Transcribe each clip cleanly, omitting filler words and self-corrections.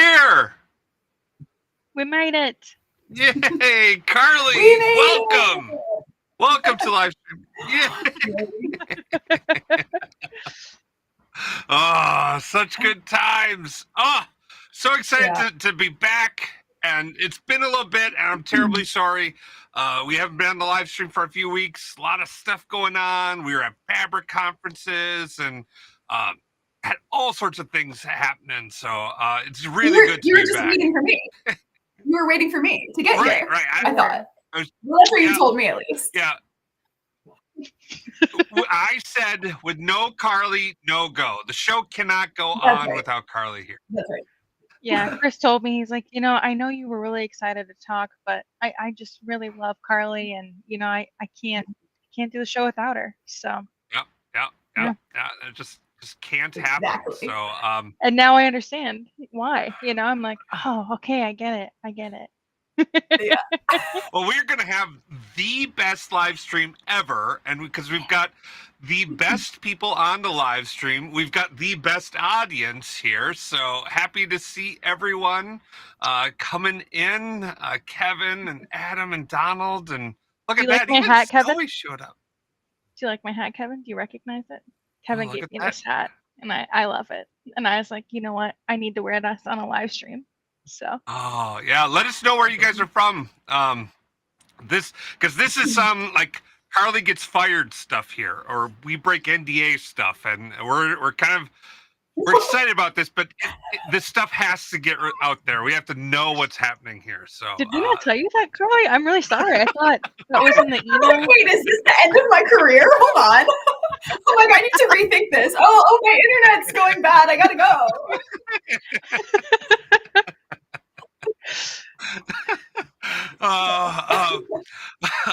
here. We made it. Yay, Carly, welcome. Welcome to Livestream. Yay. Oh, such good times. Oh, so excited to be back. And it's been a little bit, and I'm terribly sorry. We haven't been on the live stream for a few weeks. A lot of stuff going on. We were at fabric conferences and had all sorts of things happening. So it's really good to be back. You were just waiting for me. You were waiting for me to get here. Right. I thought. Well, that's what you told me, at least. Yeah. I said, with no Carly, no go. The show cannot go on without Carly here. That's right. Yeah, Chris told me, he's like, I know you were really excited to talk, but I just really love Carly, and I can't do the show without her. So yeah. It just can't happen. Exactly. So and now I understand why. I'm like, oh, okay, I get it. Yeah. Well, we're gonna have the best live stream ever, and because we've got the best people on the live stream, we've got the best audience here. So happy to see everyone coming in. Kevin and Adam and Donald, and look at that. Like my hat, Kevin? Always showed up. Do you like my hat, Kevin? Do you recognize it? Kevin gave me this hat, and I love it. And I was like, you know what? I need to wear this on a live stream. So. Oh yeah, let us know where you guys are from. This is some like Carly gets fired stuff here, or we break NDA stuff, and we're excited about this, but this stuff has to get out there. We have to know what's happening here. So did we not tell you that, Carly? I'm really sorry. I thought that was in the email. Wait, is this the end of my career? Hold on. Oh my God, I need to rethink this. Oh, my internet's going bad. I gotta go. All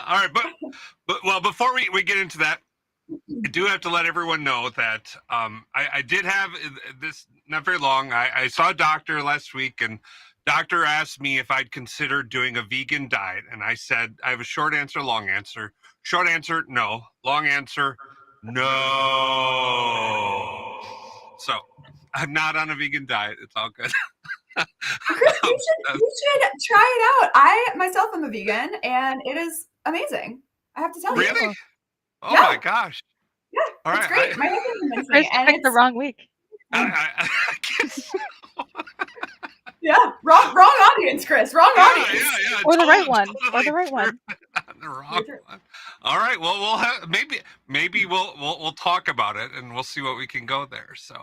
right, but before we get into that, I do have to let everyone know that I did have this not very long. I saw a doctor last week, and doctor asked me if I'd consider doing a vegan diet, and I said I have a short answer, long answer. Short answer, no. Long answer, no. So I'm not on a vegan diet. It's all good. Chris, you should try it out. I myself am a vegan, and it is amazing. I have to tell you. Really? Oh my gosh! Yeah, all it's right. great. My husband convinced Chris me, and picked the wrong week. I guess. Yeah, wrong audience, Chris. Wrong audience. Yeah. Or the right one. Or the right one. The wrong one. All right. Well, we'll have maybe we'll talk about it, and we'll see what we can go there. So,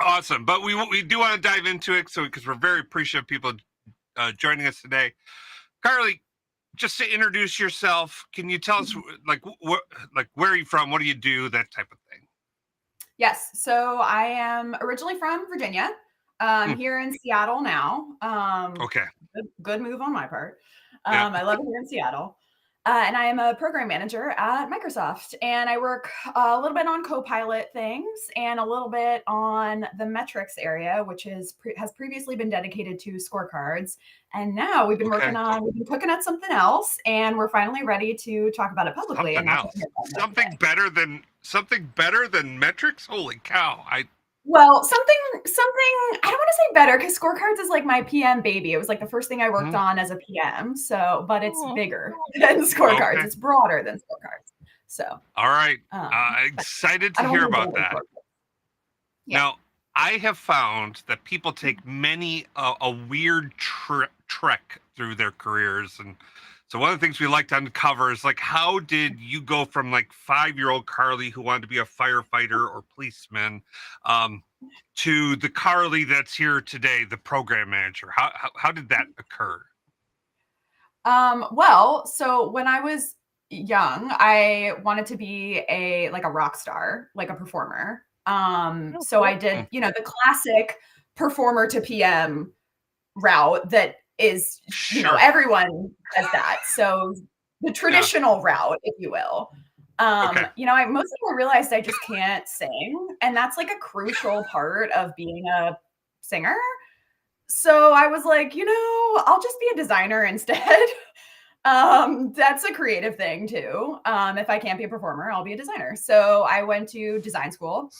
awesome. But we do want to dive into it, because we're very appreciative of people joining us today. Carly, just to introduce yourself, can you tell us where are you from? What do you do? That type of thing. Yes. So I am originally from Virginia. Here in Seattle now. Okay. Good move on my part. I love it here in Seattle. And I am a program manager at Microsoft, and I work a little bit on Copilot things and a little bit on the metrics area, which has previously been dedicated to scorecards. And now we've been cooking at something else, and we're finally ready to talk about it publicly. Something better than metrics? Holy cow. Well, something I don't want to say better, because scorecards is like my PM baby. It was like the first thing I worked on as a PM. So, but it's bigger than scorecards. Okay. It's broader than scorecards. So, all right. Excited to hear about that. Yeah. Now, I have found that people take many a weird trek through their careers, and so one of the things we like to uncover is how did you go from 5-year-old Carly who wanted to be a firefighter or policeman to the Carly that's here today, the program manager? How did that occur? Well, so when I was young, I wanted to be a rock star, like a performer. So I did, the classic performer to PM route that is, everyone does that. So the traditional route, if you will. I mostly realized I just can't sing, and that's a crucial part of being a singer. So I was like, I'll just be a designer instead. That's a creative thing too. If I can't be a performer, I'll be a designer. So I went to design school.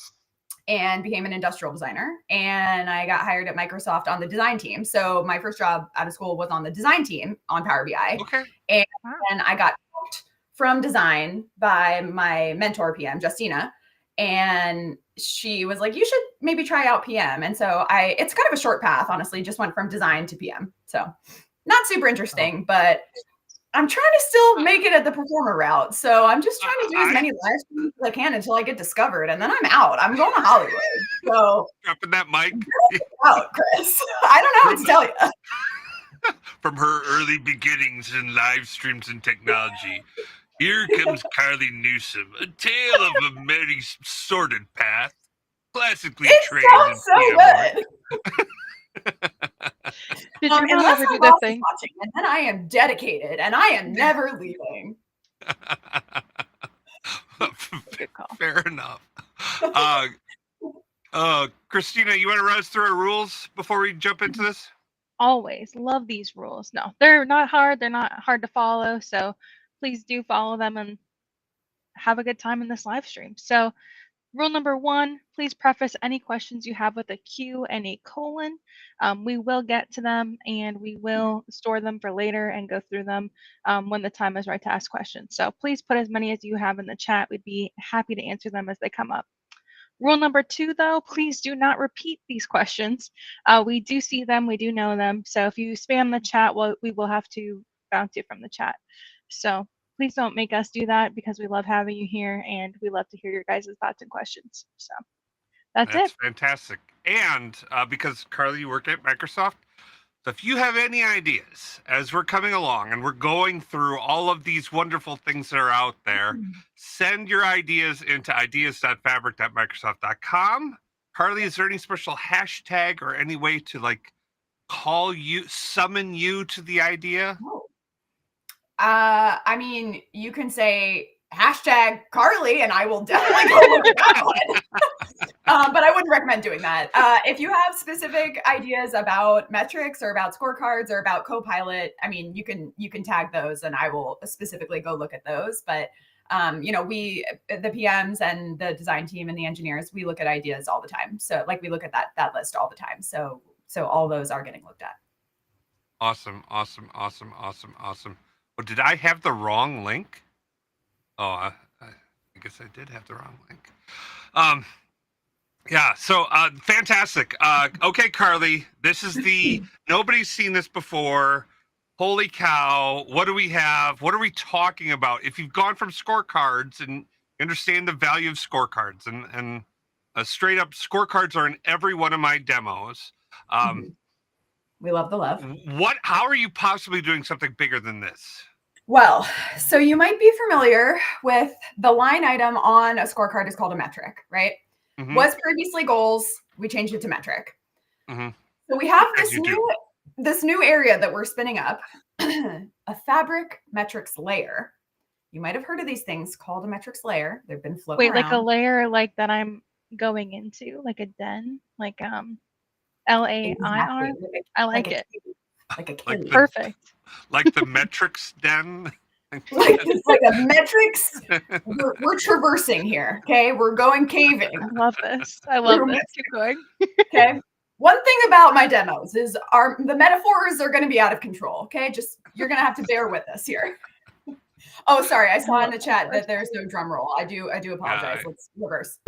and became an industrial designer. And I got hired at Microsoft on the design team. So my first job out of school was on the design team on Power BI. Okay. And then I got hooked from design by my mentor PM, Justina. And she was like, you should maybe try out PM. And so it's kind of a short path, honestly, just went from design to PM. So not super interesting, but I'm trying to still make it at the performer route. So I'm just trying to do as many live streams as I can until I get discovered. And then I'm out. I'm going to Hollywood. So dropping that mic out, Chris. I don't know what to tell you. From her early beginnings in live streams and technology, here comes Carly Newsome, a tale of a very sordid path, classically trained in so good. Did you not ever do the thing? And then I am dedicated, and I am never leaving. Good call. Fair enough. Christina, you want to run us through our rules before we jump into this? Always love these rules. No, they're not hard. They're not hard to follow. So please do follow them and have a good time in this live stream. So rule number 1, please preface any questions you have with a Q and a colon. We will get to them and we will store them for later and go through them when the time is right to ask questions. So please put as many as you have in the chat. We'd be happy to answer them as they come up. Rule number 2, though, please do not repeat these questions. We do see them, we do know them. So if you spam the chat, we will have to bounce you from the chat. So please don't make us do that because we love having you here and we love to hear your guys' thoughts and questions. So that's it. Fantastic. And because Carly, you work at Microsoft, so if you have any ideas as we're coming along and we're going through all of these wonderful things that are out there, send your ideas into ideas.fabric.microsoft.com. Carly, is there any special hashtag or any way to like summon you to the idea? I mean, you can say hashtag Carly and I will definitely go look at that one. But I wouldn't recommend doing that. If you have specific ideas about metrics or about scorecards or about Copilot, I mean, you can tag those and I will specifically go look at those. But we, the PMs and the design team and the engineers, we look at ideas all the time. So like we look at that list all the time. So all those are getting looked at. Awesome. Oh, did I have the wrong link? Oh, I guess I did have the wrong link. Yeah, so fantastic. Okay, Carly, this is nobody's seen this before. Holy cow, what do we have? What are we talking about? If you've gone from scorecards and understand the value of scorecards and straight up scorecards are in every one of my demos. We love the love. How are you possibly doing something bigger than this? Well, so you might be familiar with the line item on a scorecard is called a metric, right? Mm-hmm. Was previously goals. We changed it to metric. Mm-hmm. So we have this new area that we're spinning up, a fabric metrics layer. You might have heard of these things called a metrics layer. They've been floating around. Like a layer like that I'm going into, like a den, like LAIR. Exactly. I like it. Like a cave. Perfect. Like the metrics den. like a metrics. We're traversing here. Okay, we're going caving. I love this. Keep going. Okay. One thing about my demos is the metaphors are going to be out of control. Okay, you're going to have to bear with us here. Oh, sorry. I saw in the chat that there's no drum roll. I do apologize. Let's reverse.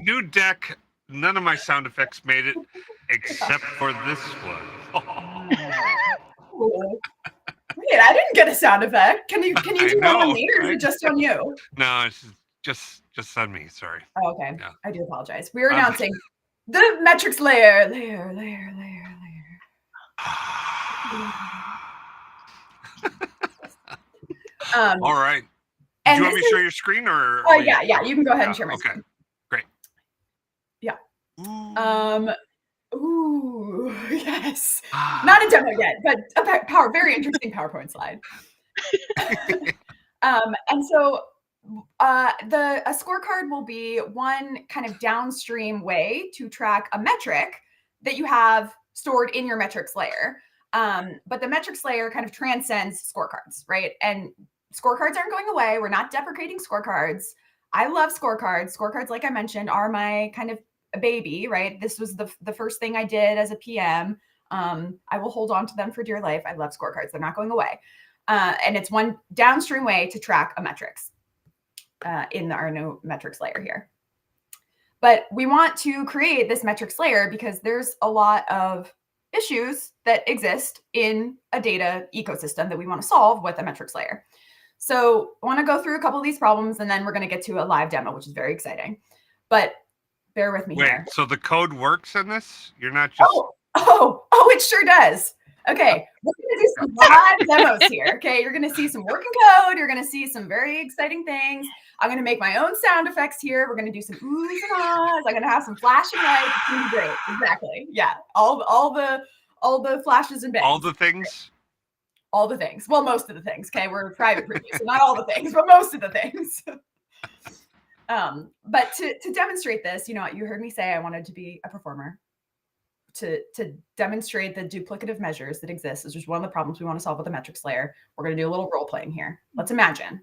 New deck. None of my sound effects made it, except for this one. Wait, I didn't get a sound effect. Can you do one on me, or is it just on you? No, it's just on me. Sorry. Oh, okay. Yeah. I do apologize. We're announcing the metrics layer. All right. Do you want me to show your screen or? Yeah. You can go ahead and share my screen. Great. Yeah. Ooh, yes. Not a demo yet, but a very interesting PowerPoint slide. And so a scorecard will be one kind of downstream way to track a metric that you have stored in your metrics layer. But the metrics layer kind of transcends scorecards, right? And scorecards aren't going away. We're not deprecating scorecards. I love scorecards. Scorecards, like I mentioned, are my kind of a baby, right? This was the first thing I did as a PM. I will hold on to them for dear life. I love scorecards. They're not going away. And it's one downstream way to track a metrics in our new metrics layer here. But we want to create this metrics layer because there's a lot of issues that exist in a data ecosystem that we want to solve with a metrics layer. So I want to go through a couple of these problems, and then we're going to get to a live demo, which is very exciting. But bear with me here. Wait, so the code works in this? You're not just... Oh, it sure does. Okay, we're going to do some live demos here. Okay, you're going to see some working code. You're going to see some very exciting things. I'm going to make my own sound effects here. We're going to do some oohs and ahs. I'm going to have some flashing lights. It's going to be great. Exactly. Yeah, all the flashes and bangs. All the things? All the things. Well, most of the things. Okay, we're a private preview, so not all the things, but most of the things. But to demonstrate this, you know, you heard me say I wanted to be a performer. To demonstrate the duplicative measures that exist, this is one of the problems we want to solve with the metrics layer. We're going to do a little role playing here. Let's imagine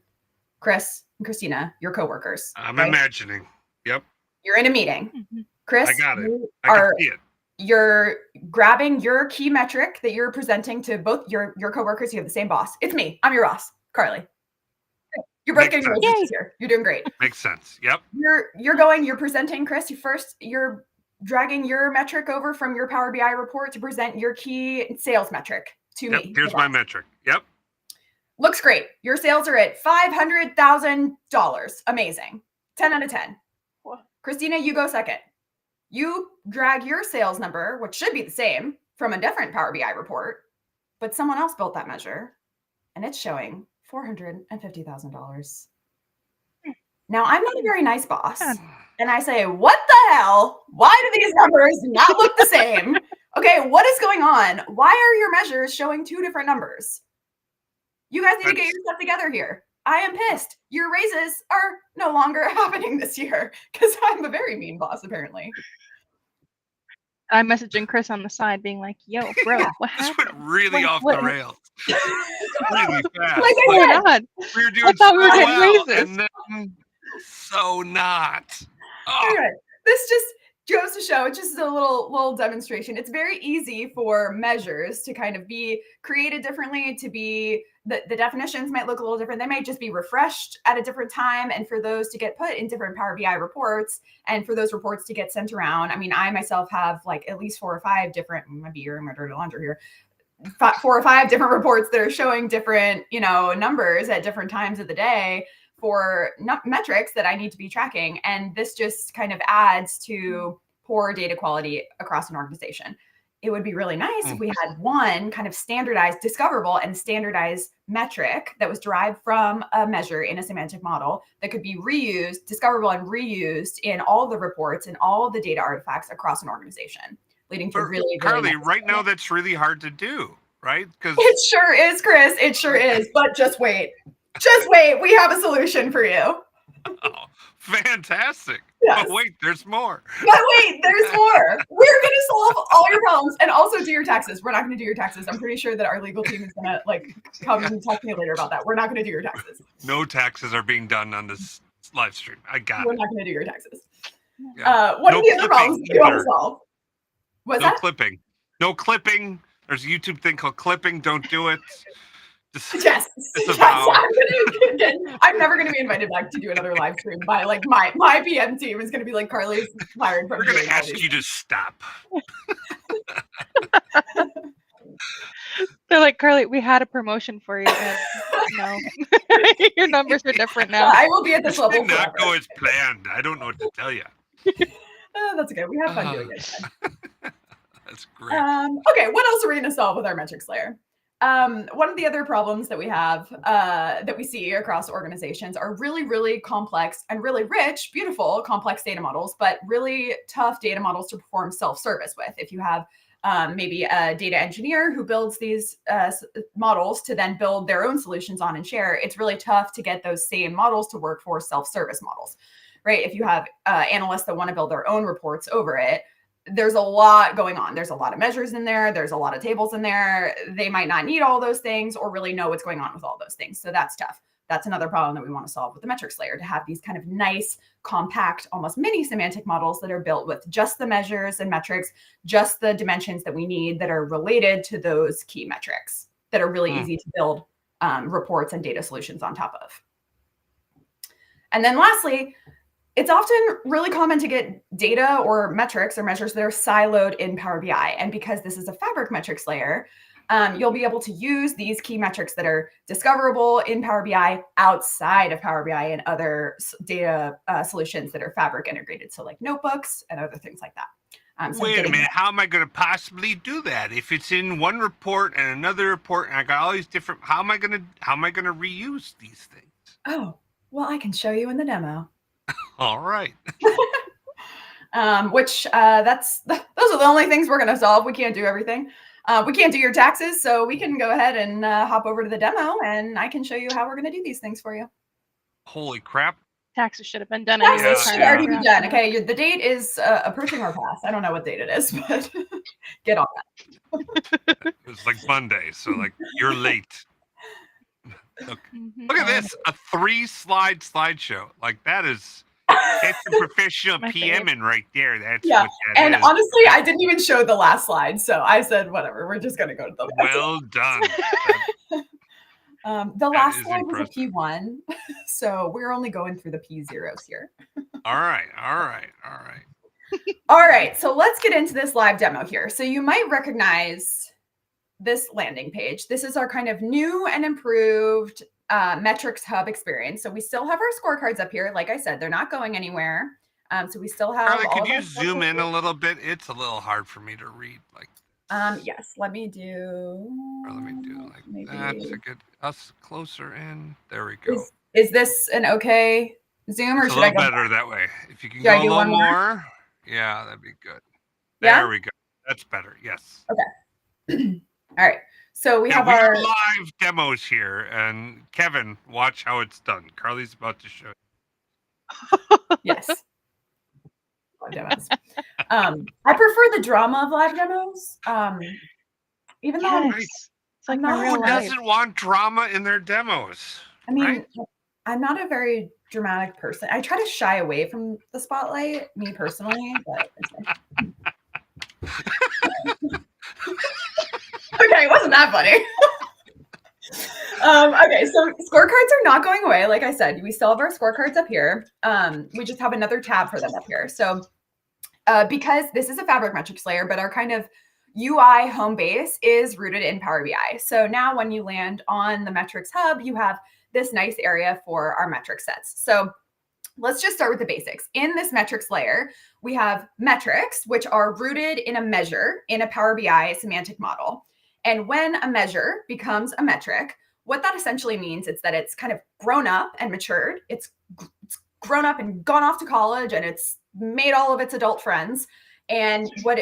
Chris and Christina, your coworkers. I'm right? imagining. Yep. You're in a meeting. Chris, I got it. I can see it. You're grabbing your key metric that you're presenting to both your coworkers. You have the same boss. It's me. I'm your boss, Carly. You're both getting raises here. You're doing great. Makes sense. Yep. You're presenting, Chris. You're dragging your metric over from your Power BI report to present your key sales metric to me. Here's my metric. Yep. Looks great. Your sales are at $500,000. Amazing. 10 out of 10. What? Christina, you go second. You drag your sales number, which should be the same, from a different Power BI report, but someone else built that measure, and it's showing $450,000. Now, I'm not a very nice boss. And I say, what the hell? Why do these numbers not look the same? Okay, what is going on? Why are your measures showing two different numbers? You guys need to get your stuff together here. I am pissed. Your raises are no longer happening this year because I'm a very mean boss, apparently. I'm messaging Chris on the side being like, yo, bro, what happened? This went really off the rails. Really fast. Like Oh my God. We were doing thought we were getting well, raises. and then so not. Oh. Anyway, this just goes to show, it's just a little demonstration. It's very easy for measures to kind of be created differently, to be, the definitions might look a little different. They might just be refreshed at a different time. And for those to get put in different Power BI reports and for those reports to get sent around. I mean, I myself have like at least 4 or 5 different, maybe you're in my dirty laundry here, 4 or 5 different reports that are showing different, you know, numbers at different times of the day for metrics that I need to be tracking. And this just kind of adds to poor data quality across an organization. It would be really nice if we had one kind of standardized, discoverable and standardized metric that was derived from a measure in a semantic model that could be reused, discoverable and reused in all the reports and all the data artifacts across an organization, leading to really Carly, nice right now that's really hard to do, right? Because it sure is, Chris. It sure is. But just wait. Just wait. We have a solution for you. Oh, fantastic. Yes. But wait, there's more. But wait, there's more. We're going to solve all your problems and also do your taxes. We're not going to do your taxes. I'm pretty sure that our legal team is going to like come and talk to me later about that. We're not going to do your taxes. No taxes are being done on this live stream. I got We're it. not going to do your taxes. Yeah. What No are the other problems clipping you want to either. solve? What's No that? clipping. No clipping. There's a YouTube thing called clipping. Don't do it. Just, Yes. It's a Yes. vow. I'm never going to be invited back to do another live stream by like my PM team is going to be like, Carly's fired from we're going doing to all ask these. you to stop. They're like, Carly, we had a promotion for you. And no, your numbers are different now. I will be at this This level did not forever. go as planned. I don't know what to tell you. That's okay. We have fun doing it. That's great. Okay, what else are we going to solve with our metrics layer? One of the other problems that we have that we see across organizations are really, really complex and really rich, beautiful, complex data models, but really tough data models to perform self-service with. If you have maybe a data engineer who builds these models to then build their own solutions on and share, it's really tough to get those same models to work for self-service models, right? If you have analysts that want to build their own reports over it, there's a lot going on. There's a lot of measures in there. There's a lot of tables in there. They might not need all those things or really know what's going on with all those things. So that's tough. That's another problem that we want to solve with the metrics layer, to have these kind of nice, compact, almost mini semantic models that are built with just the measures and metrics, just the dimensions that we need that are related to those key metrics that are really easy to build reports and data solutions on top of. And then lastly, it's often really common to get data or metrics or measures that are siloed in Power BI. And because this is a Fabric metrics layer, you'll be able to use these key metrics that are discoverable in Power BI outside of Power BI and other data solutions that are Fabric integrated. So like notebooks and other things like that. Wait a minute, how am I going to possibly do that? If it's in one report and another report and I got all these different, how am I going to reuse these things? Oh, well, I can show you in the demo. All right. Those are the only things we're going to solve. We can't do everything. We can't do your taxes, so we can go ahead and hop over to the demo, and I can show you how we're going to do these things for you. Holy crap. Taxes should have been done. Taxes should already be done. Okay, the date is approaching our pass. I don't know what date it is, but get on that. It's like Monday, so like you're late. Look at this, a 3-slide slideshow. Like that is, it's a professional PMing right there. That's what that and is. Honestly, I didn't even show the last slide, so I said whatever. We're just gonna go to the last well done. The last slide was a P1, so we're only going through the P0s here. All right. All right, so let's get into this live demo here. So you might recognize this landing page. This is our kind of new and improved metrics hub experience. So we still have our scorecards up here. Like I said, they're not going anywhere. So we still have. Carly, could you zoom in a little bit? It's a little hard for me to read. Like. Yes. Let me do like that to get us closer in. There we go. Is this an okay zoom, or it's should I go better that way? If you can go a little more, yeah, that'd be good. There we go. That's better. Yes. Okay. All right. So we have our live demos here, and Kevin, watch how it's done. Carly's about to show you. Yes. Live demos. I prefer the drama of live demos. Even though it's like who doesn't want drama in their demos? I mean, I'm not a very dramatic person. I try to shy away from the spotlight, me personally, but okay, it wasn't that funny. Okay, so scorecards are not going away. Like I said, we still have our scorecards up here. We just have another tab for them up here. So because this is a Fabric metrics layer, but our kind of UI home base is rooted in Power BI. So now when you land on the metrics hub, you have this nice area for our metric sets. So let's just start with the basics. In this metrics layer, we have metrics, which are rooted in a measure in a Power BI semantic model. And when a measure becomes a metric, what that essentially means is that it's kind of grown up and matured. It's grown up and gone off to college, and it's made all of its adult friends. And what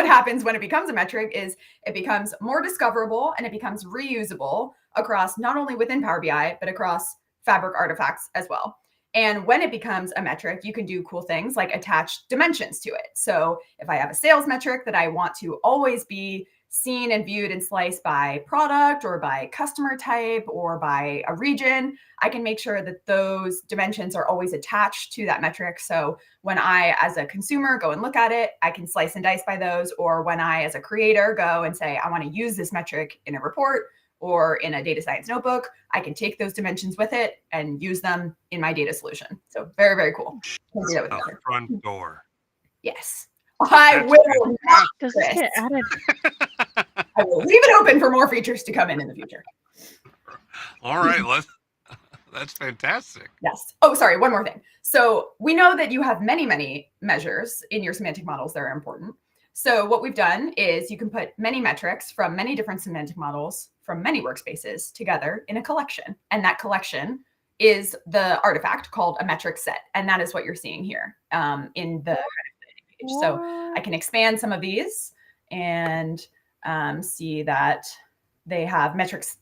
happens when it becomes a metric is it becomes more discoverable and it becomes reusable across not only within Power BI, but across Fabric artifacts as well. And when it becomes a metric, you can do cool things like attach dimensions to it. So if I have a sales metric that I want to always be seen and viewed and sliced by product or by customer type or by a region, I can make sure that those dimensions are always attached to that metric. So when I, as a consumer, go and look at it, I can slice and dice by those. Or when I, as a creator, go and say, I want to use this metric in a report or in a data science notebook, I can take those dimensions with it and use them in my data solution. So very, very cool. The front door. Yes. I will not. Does this get added? I will leave it open for more features to come in the future. All right, that's fantastic. Yes. Oh, sorry, one more thing. So we know that you have many, many measures in your semantic models that are important. So what we've done is you can put many metrics from many different semantic models from many workspaces together in a collection. And that collection is the artifact called a metric set. And that is what you're seeing here in the page. So I can expand some of these and see that they have metrics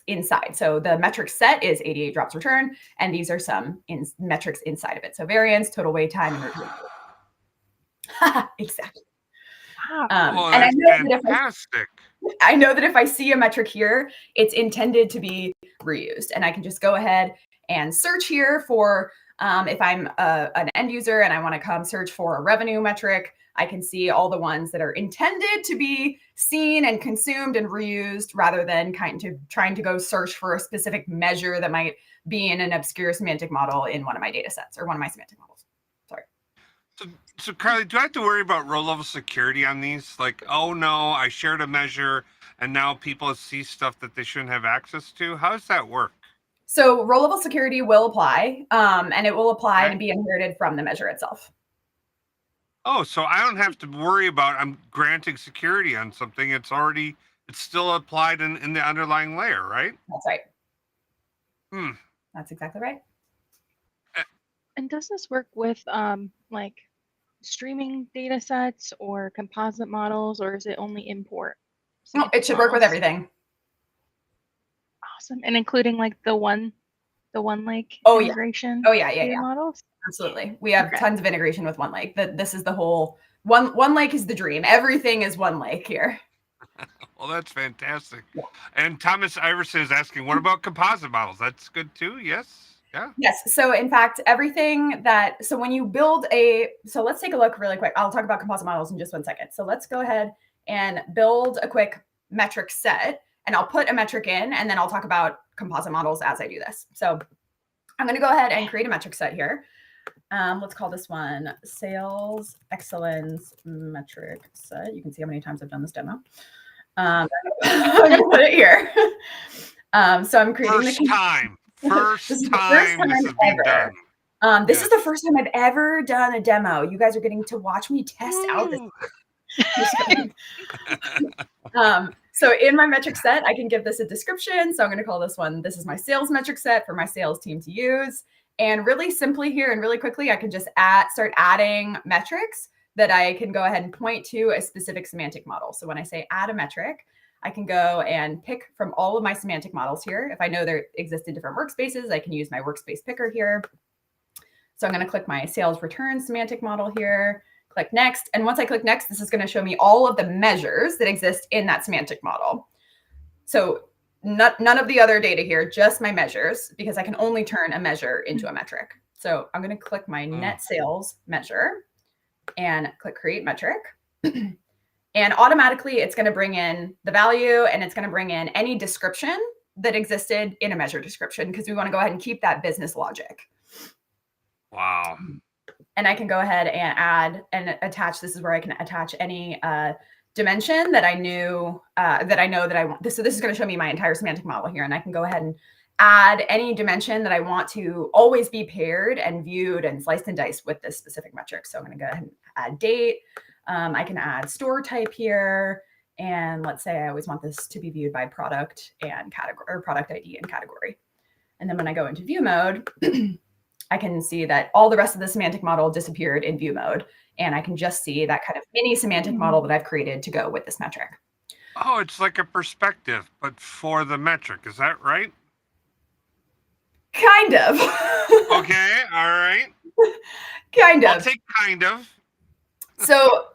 inside. So the metric set is 88 drops return, and these are some metrics inside of it. So variance, total wait time, and return. Exactly. Oh, And fantastic. I know that if I see a metric here, it's intended to be reused. And I can just go ahead and search here for, if I'm an end user and I want to come search for a revenue metric, I can see all the ones that are intended to be seen and consumed and reused rather than trying to go search for a specific measure that might be in an obscure semantic model in one of my data sets or one of my semantic models. Sorry. So Carly, do I have to worry about row level security on these? Like, oh no, I shared a measure and now people see stuff that they shouldn't have access to. How does that work? So row level security will apply, and it will apply and be inherited from the measure itself. Oh, so I don't have to worry about I'm granting security on something. It's still applied in the underlying layer, right? That's right. That's exactly right. And does this work with like streaming data sets or composite models, or is it only import? No, it should work with everything. Awesome. And including like the one lake integration. Oh yeah. Models. Absolutely. We have tons of integration with OneLake. This is the whole OneLake is the dream. Everything is OneLake here. Well, that's fantastic. Yeah. And Thomas Iverson is asking, what about composite models? That's good too. Yes. Yeah. Yes. So in fact, so when you build so let's take a look really quick. I'll talk about composite models in just 1 second. So let's go ahead and build a quick metric set, and I'll put a metric in, and then I'll talk about composite models as I do this. So I'm going to go ahead and create a metric set here. Let's call this one Sales Excellence Metric Set. You can see how many times I've done this demo. I'm going to put it here. So I'm creating First time this has been done. This is the first time I've ever done a demo. You guys are getting to watch me test out this. So in my metric set, I can give this a description. So I'm going to call this one, this is my sales metric set for my sales team to use. And really simply here and really quickly, I can just start adding metrics that I can go ahead and point to a specific semantic model. So when I say add a metric, I can go and pick from all of my semantic models here. If I know there exist in different workspaces, I can use my workspace picker here. So I'm going to click my sales return semantic model here, click next. And once I click next, this is going to show me all of the measures that exist in that semantic model. So none of the other data here, just my measures, because I can only turn a measure into a metric. So I'm going to click my net sales measure and click create metric. And automatically it's going to bring in the value, and it's going to bring in any description that existed in a measure description, because we want to go ahead and keep that business logic. Wow. And I can go ahead and add and attach. This is where I can attach any dimension that I know that I want. So this is going to show me my entire semantic model here. And I can go ahead and add any dimension that I want to always be paired and viewed and sliced and diced with this specific metric. So I'm going to go ahead and add date. I can add store type here. And let's say I always want this to be viewed by product and category, or product ID and category. And then when I go into view mode, I can see that all the rest of the semantic model disappeared in view mode. And I can just see that kind of mini semantic model that I've created to go with this metric. Oh, it's like a perspective, but for the metric. Is that right? Kind of. Okay. All right. Kind of. I'll take kind of. So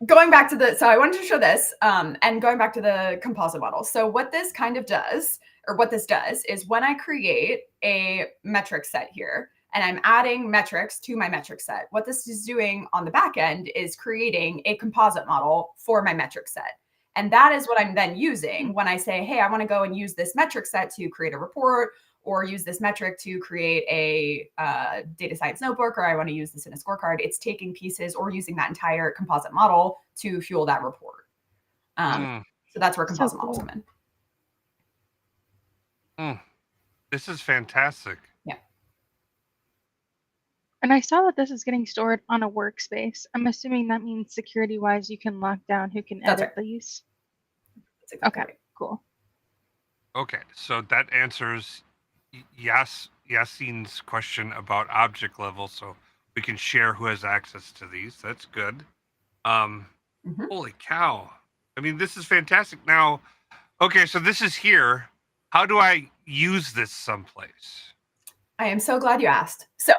going back to so I wanted to show this and going back to the composite model. So what this kind of does, or what this does, is when I create a metric set here, and I'm adding metrics to my metric set, what this is doing on the back end is creating a composite model for my metric set. And that is what I'm then using when I say, hey, I want to go and use this metric set to create a report, or use this metric to create a data science notebook, or I want to use this in a scorecard. It's taking pieces or using that entire composite model to fuel that report. So that's where composite models come in. This is fantastic. Yeah. And I saw that this is getting stored on a workspace. I'm assuming that means security-wise, you can lock down who can edit these. Exactly. Okay, cool. Okay, so that answers Yassine's question about object level, so we can share who has access to these. That's good. Holy cow. I mean, this is fantastic. Now, okay, so this is here. How do I use this someplace? I am so glad you asked. So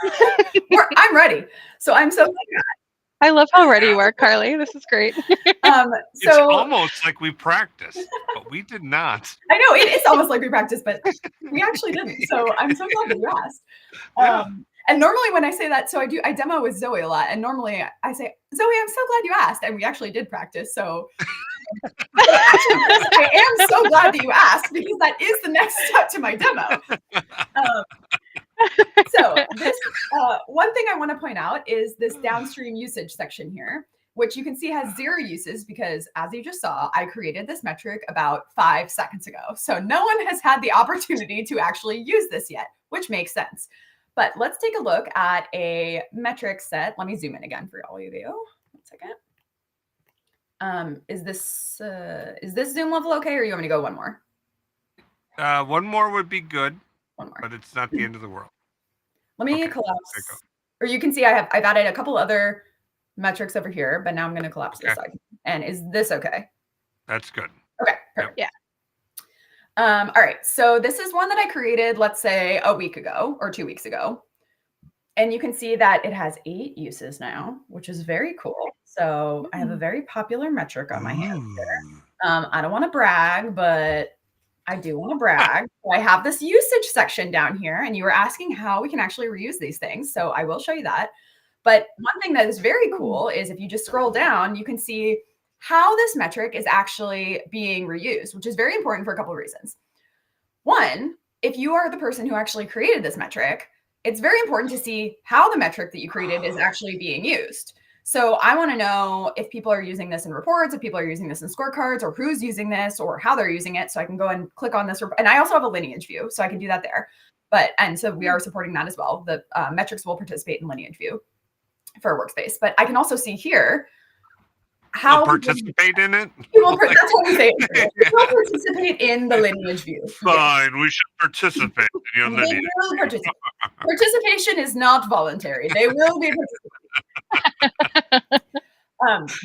I'm ready. So I'm so glad you asked. I love how ready you are, Carly. This is great. It's almost like we practiced, but we did not. I know it is almost like we practiced, but we actually didn't. So I'm so glad that you asked. And normally when I say that, so I demo with Zoe a lot, and normally I say, Zoe, I'm so glad you asked, and we actually did practice. So actually, Chris, I am so glad that you asked, because that is the next step to my demo. So this one thing I want to point out is this downstream usage section here, which you can see has 0 uses, because as you just saw, I created this metric about 5 seconds ago. So no one has had the opportunity to actually use this yet, which makes sense. But let's take a look at a metric set. Let me zoom in again for all of you. 1 second. Is this zoom level okay, or you want me to go one more? One more would be good. One more. But it's not the end of the world. Let me collapse. Or you can see I've added a couple other metrics over here, but now I'm going to collapse this side. And is this okay? That's good. Okay. Perfect. Yeah. All right. So this is one that I created, let's say a week ago or 2 weeks ago. And you can see that it has 8 uses now, which is very cool. So I have a very popular metric on my hands here. I don't want to brag, but I do want to brag. So I have this usage section down here, and you were asking how we can actually reuse these things. So I will show you that. But one thing that is very cool is if you just scroll down, you can see how this metric is actually being reused, which is very important for a couple of reasons. One, if you are the person who actually created this metric, it's very important to see how the metric that you created is actually being used. So I want to know if people are using this in reports, if people are using this in scorecards, or who's using this, or how they're using it. So I can go and click on this. And I also have a lineage view, so I can do that there. And so we are supporting that as well. The metrics will participate in lineage view for a workspace. But I can also see here how participate in it. That's what we say. We'll participate in the lineage view. Fine, we should participate in your lineage. They will participate. Participation is not voluntary. They will be participating.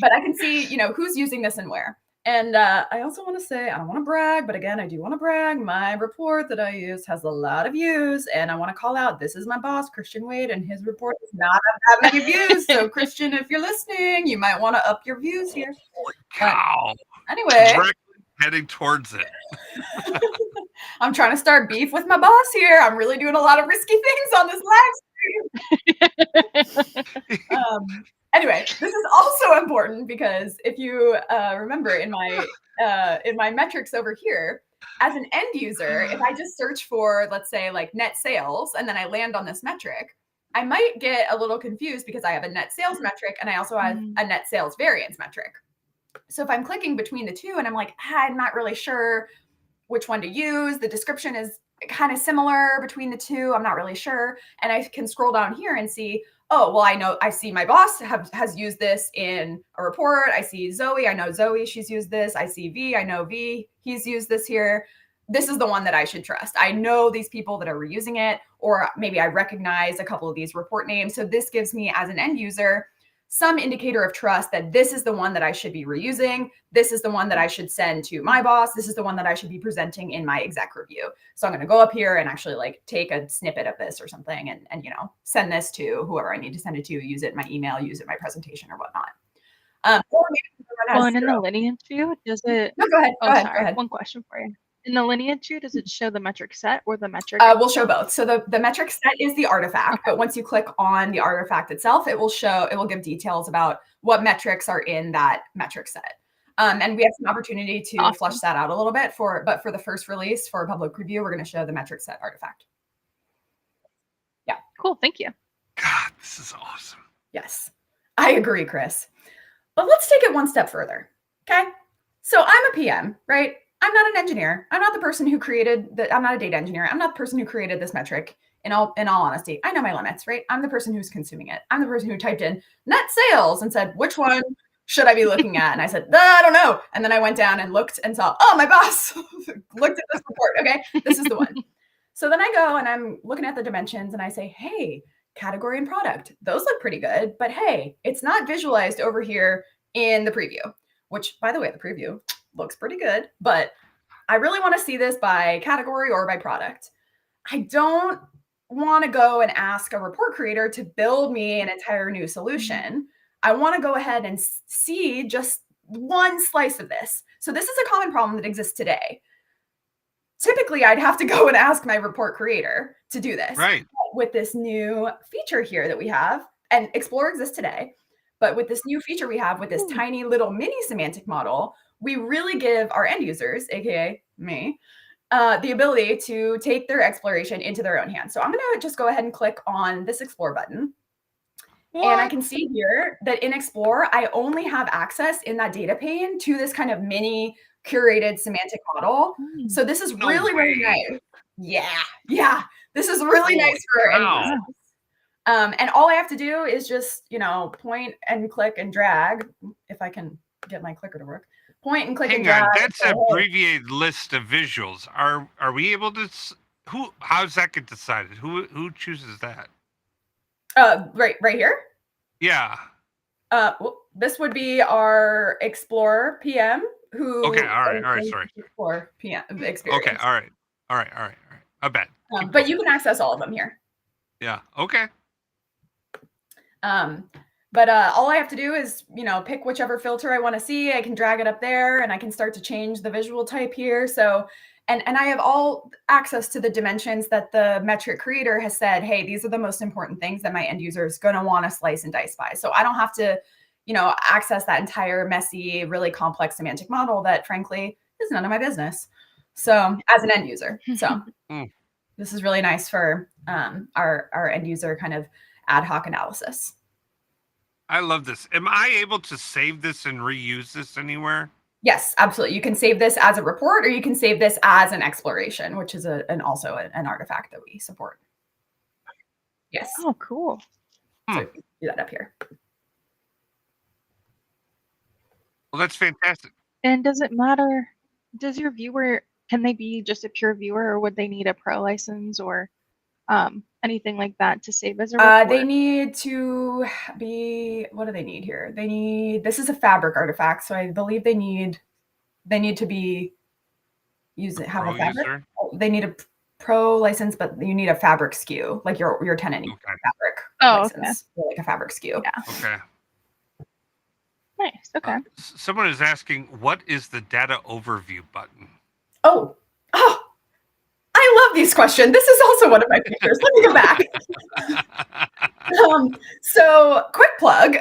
But I can see, who's using this and where. And I also want to say, I don't want to brag, but again, I do want to brag. My report that I use has a lot of views, and I want to call out, this is my boss, Christian Wade, and his report does not have that many views. So Christian, if you're listening, you might want to up your views here. Holy cow. Anyway. Directly heading towards it. I'm trying to start beef with my boss here. I'm really doing a lot of risky things on this live stream. Anyway, this is also important because if you remember in my metrics over here, as an end user, if I just search for, let's say, like net sales, and then I land on this metric, I might get a little confused because I have a net sales metric and I also have a net sales variance metric. So if I'm clicking between the two and I'm like, I'm not really sure which one to use, the description is kind of similar between the two, I'm not really sure. And I can scroll down here and see, oh, well, I see my boss has used this in a report. I see Zoe, I know Zoe, she's used this. I see V, I know V, he's used this here. This is the one that I should trust. I know these people that are reusing it, or maybe I recognize a couple of these report names. So this gives me, as an end user, some indicator of trust that this is the one that I should be reusing. This is the one that I should send to my boss. This is the one that I should be presenting in my exec review. So I'm going to go up here and actually like take a snippet of this or something and send this to whoever I need to send it to, use it in my email, use it in my presentation or whatnot. Or maybe in the lineage view, does it? No, go ahead. Go ahead. One question for you. In the lineage view, does it show the metric set or the metric? We'll show both. So the metric set is the artifact, but once you click on the artifact itself, it will give details about what metrics are in that metric set. And we have some opportunity to flush that out a little bit but for the first release for public review, we're going to show the metric set artifact. Yeah. Cool. Thank you. God, this is awesome. Yes, I agree, Chris. But let's take it one step further. Okay. So I'm a PM, right? I'm not an engineer. I'm not the person who I'm not a data engineer. I'm not the person who created this metric. In all honesty, I know my limits, right? I'm the person who's consuming it. I'm the person who typed in net sales and said, which one should I be looking at? And I said, I don't know. And then I went down and looked and saw, oh, my boss looked at this report. Okay, this is the one. So then I go and I'm looking at the dimensions and I say, hey, category and product, those look pretty good. But hey, it's not visualized over here in the preview, which, by the way, the preview looks pretty good, but I really want to see this by category or by product. I don't want to go and ask a report creator to build me an entire new solution. I want to go ahead and see just one slice of this. So this is a common problem that exists today. Typically, I'd have to go and ask my report creator to do this. Right. But with this new feature here that we have, and Explorer exists today, but with this new feature we have with this tiny little mini semantic model, we really give our end users, aka me, the ability to take their exploration into their own hands. So I'm going to just go ahead and click on this Explore button. What? And I can see here that in Explore, I only have access in that data pane to this kind of mini curated semantic model. So this is really nice. Yeah. This is really nice for our end users. And all I have to do is just, point and click and drag. If I can get my clicker to work. Point and click and drag. That's an abbreviated list of visuals. Are we able to? How's that get decided? Who chooses that? Right here. Yeah. This would be our Explorer PM. Who? Okay. All right. Sorry. Explorer PM experience. Okay. All right. I bet. But you can access all of them here. Yeah. Okay. But all I have to do is, pick whichever filter I want to see. I can drag it up there and I can start to change the visual type here. So, and I have all access to the dimensions that the metric creator has said, hey, these are the most important things that my end user is going to want to slice and dice by. So I don't have to, access that entire messy, really complex semantic model that frankly is none of my business. So as an end user, this is really nice for our end user kind of ad hoc analysis. I love this. Am I able to save this and reuse this anywhere? Yes, absolutely. You can save this as a report, or you can save this as an exploration, which is also an artifact that we support. Yes. Oh, cool. So you can do that up here. Well, that's fantastic. And does it matter? Does your viewer, can they be just a pure viewer, or would they need a pro license or anything like that to save as a report? They need to be, what do they need here? This is a fabric artifact. So I believe they need to be have a fabric. User? They need a pro license, but you need a fabric SKU, like your tenant fabric license, like a fabric SKU. Yeah. Okay. Nice. Okay. Someone is asking, what is the data overview button? Oh, I love these questions. This is also one of my features. Let me go back. So quick plug,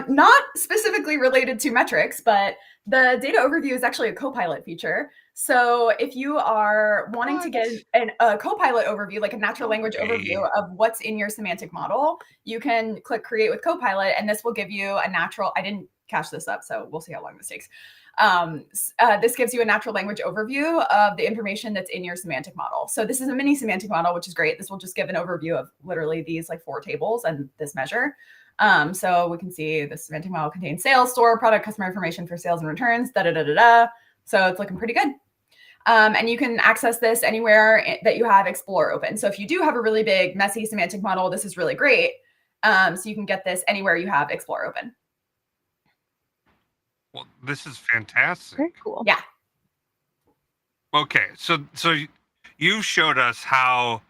not specifically related to metrics, but the data overview is actually a Copilot feature. So if you are wanting to get a Copilot overview, like a natural language overview of what's in your semantic model, you can click create with Copilot, and this will give you a natural, I didn't cache this up, so we'll see how long this takes. This gives you a natural language overview of the information that's in your semantic model. So this is a mini semantic model, which is great. This will just give an overview of literally these like 4 tables and this measure. So we can see the semantic model contains sales, store, product, customer information for sales and returns, So it's looking pretty good. And you can access this anywhere that you have Explorer open. So if you do have a really big, messy semantic model, this is really great. So you can get this anywhere you have Explorer open. Well, this is fantastic. Very cool. Yeah. Okay, so you showed us how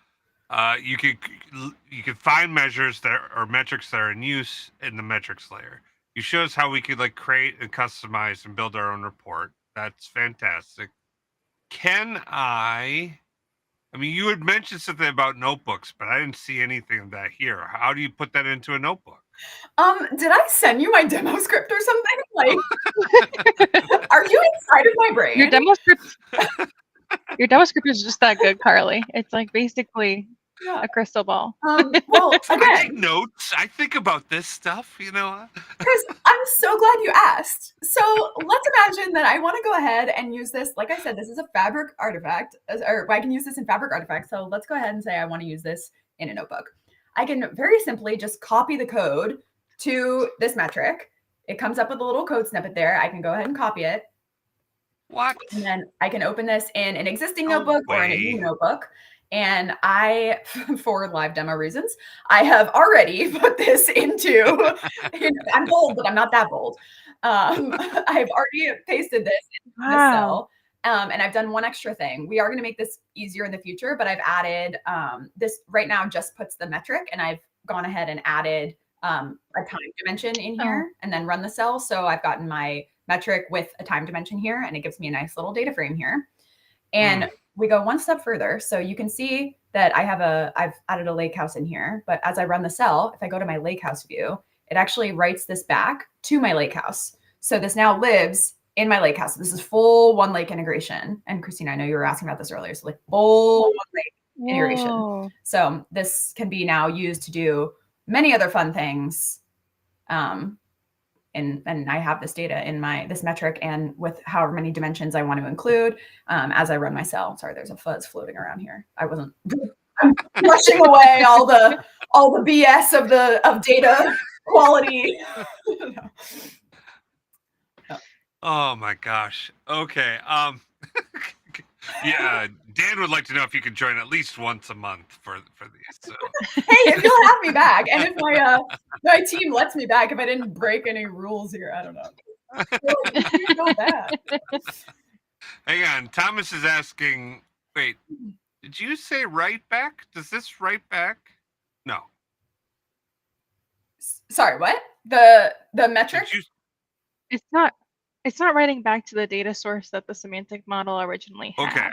you could find measures or metrics that are in use in the metrics layer. You showed us how we could like create and customize and build our own report. That's fantastic. Can I mean, you had mentioned something about notebooks, but I didn't see anything of that here. How do you put that into a notebook? Did I send you my demo script or something? Like, are you inside of my brain? Your demo script is just that good, Carly. It's like basically a crystal ball. Well, again, I take notes. I think about this stuff, Chris, I'm so glad you asked. So let's imagine that I want to go ahead and use this. Like I said, this is a fabric artifact, or I can use this in fabric artifact. So let's go ahead and say I want to use this in a notebook. I can very simply just copy the code to this metric. It comes up with a little code snippet there. I can go ahead and copy it. What? And then I can open this in an existing notebook or in a new notebook. And I, for live demo reasons, I have already put this into, I'm bold, but I'm not that bold. I've already pasted this into this cell. And I've done one extra thing. We are going to make this easier in the future, but I've added this right now just puts the metric, and I've gone ahead and added a time dimension in here and then run the cell. So I've gotten my metric with a time dimension here, and it gives me a nice little data frame here. And we go one step further. So you can see that I've added a lake house in here, but as I run the cell, if I go to my lake house view, it actually writes this back to my lake house. So this now lives in my lake house. This is full one lake integration. And Christina, I know you were asking about this earlier. So like full one lake integration. So this can be now used to do many other fun things. And I have this data in this metric and with however many dimensions I want to include as I run my cell. Sorry, there's a fuzz floating around here. I'm brushing away all the BS of data quality. Oh my gosh. Okay. Yeah, Dan would like to know if you could join at least once a month for these. So. Hey, if you'll have me back, and if my team lets me back, if I didn't break any rules here, I don't know. I feel bad. Hang on, Thomas is asking. Wait, did you say write back? Does this write back? No. Sorry, what? The metric? It's not writing back to the data source that the semantic model originally had. Okay.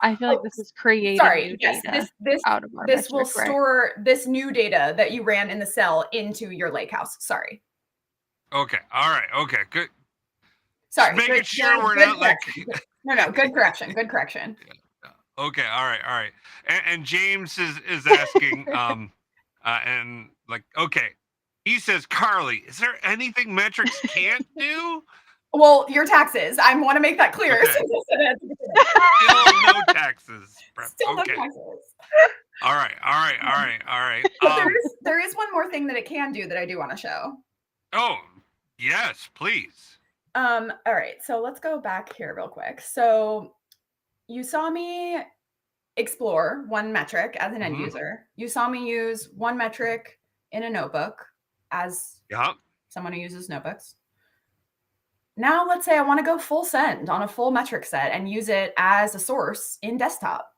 I feel like this is creating new data out of our this metric, will store this new data that you ran in the cell into your lakehouse. Sorry. Okay. All right. Okay. Good. Sorry. Just making sure we're not like. No. Good correction. Good correction. Okay. All right. And James is asking, and like, okay, he says, Carly, is there anything metrics can't do? Well, your taxes. I want to make that clear. Okay. Still no taxes. Still no taxes. All right. But there is one more thing that it can do that I do want to show. Oh, yes, please. All right. So let's go back here real quick. So you saw me explore one metric as an end user. You saw me use one metric in a notebook as someone who uses notebooks. Now, let's say I want to go full send on a full metric set and use it as a source in desktop.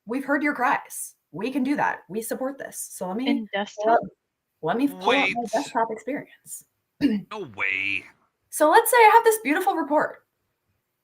We've heard your cries. We can do that. We support this. So let me pull up my desktop experience. No way. So let's say I have this beautiful report.